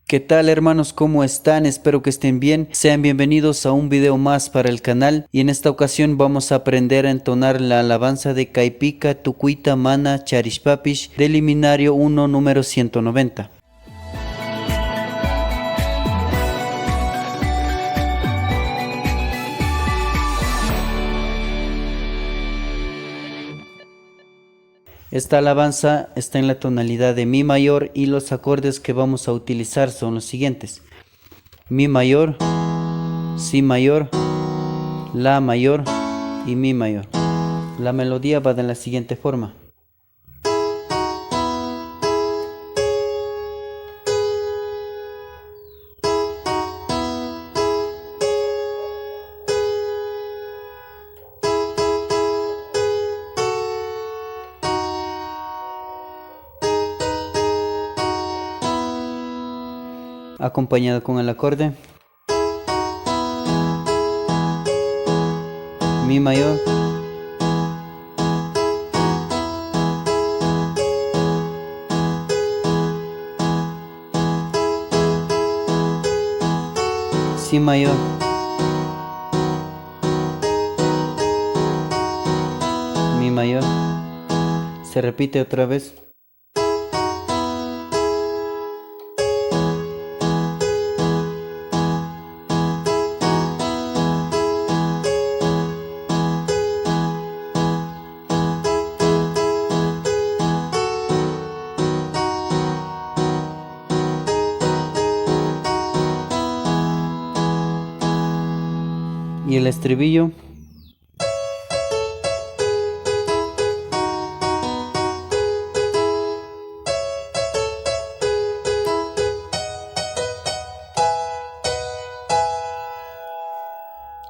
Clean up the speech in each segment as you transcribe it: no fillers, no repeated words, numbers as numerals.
¿Qué tal, hermanos? ¿Cómo están? Espero que estén bien. Sean bienvenidos a un video más para el canal, y en esta ocasión vamos a aprender a entonar la alabanza de Caipica Tucuita Mana Charishpapish del Himnario 1 número 190. Esta alabanza está en la tonalidad de Mi mayor y los acordes que vamos a utilizar son los siguientes: Mi mayor, Si mayor, La mayor y Mi mayor. La melodía va de la siguiente forma. Acompañado con el acorde Mi mayor, Si mayor, Mi mayor. Se repite otra vez. Y el estribillo.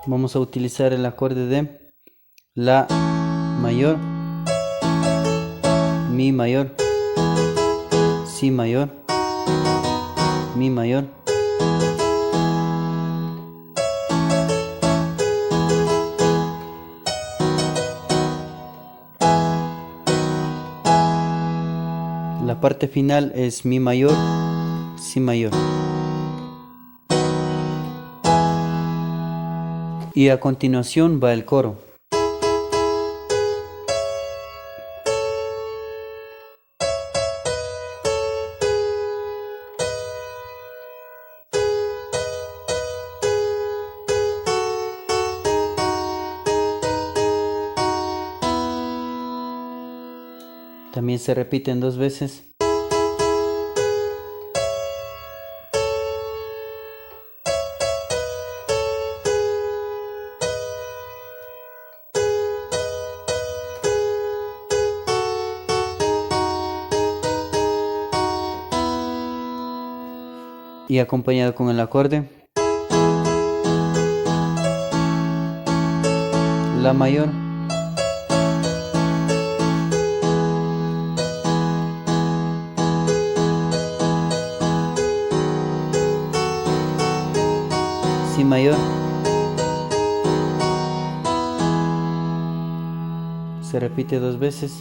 Vamos a utilizar el acorde de La mayor, Mi mayor, Si mayor, Mi mayor. La parte final es Mi mayor, Si mayor. Y a continuación va el coro. También se repiten dos veces. Y acompañado con el acorde La mayor, Si mayor. Se repite dos veces.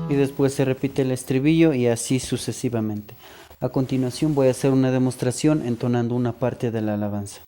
Y después se repite el estribillo y así sucesivamente. A continuación voy a hacer una demostración entonando una parte de la alabanza.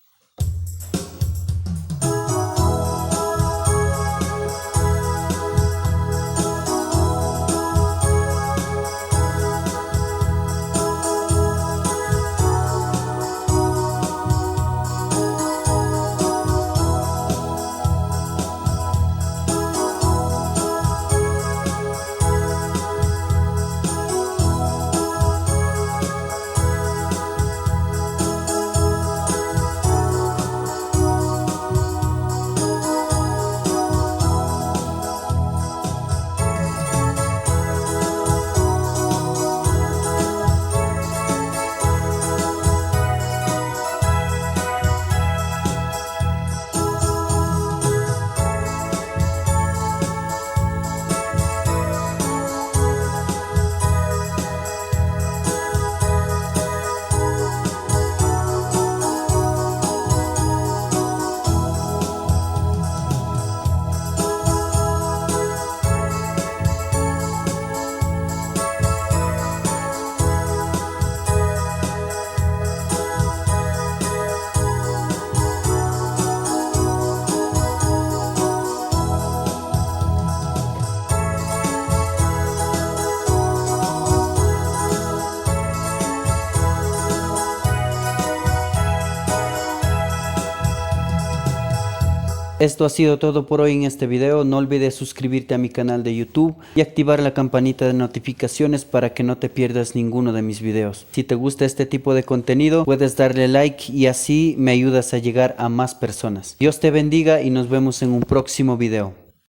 Esto ha sido todo por hoy en este video. No olvides suscribirte a mi canal de YouTube y activar la campanita de notificaciones para que no te pierdas ninguno de mis videos. Si te gusta este tipo de contenido, puedes darle like y así me ayudas a llegar a más personas. Dios te bendiga y nos vemos en un próximo video.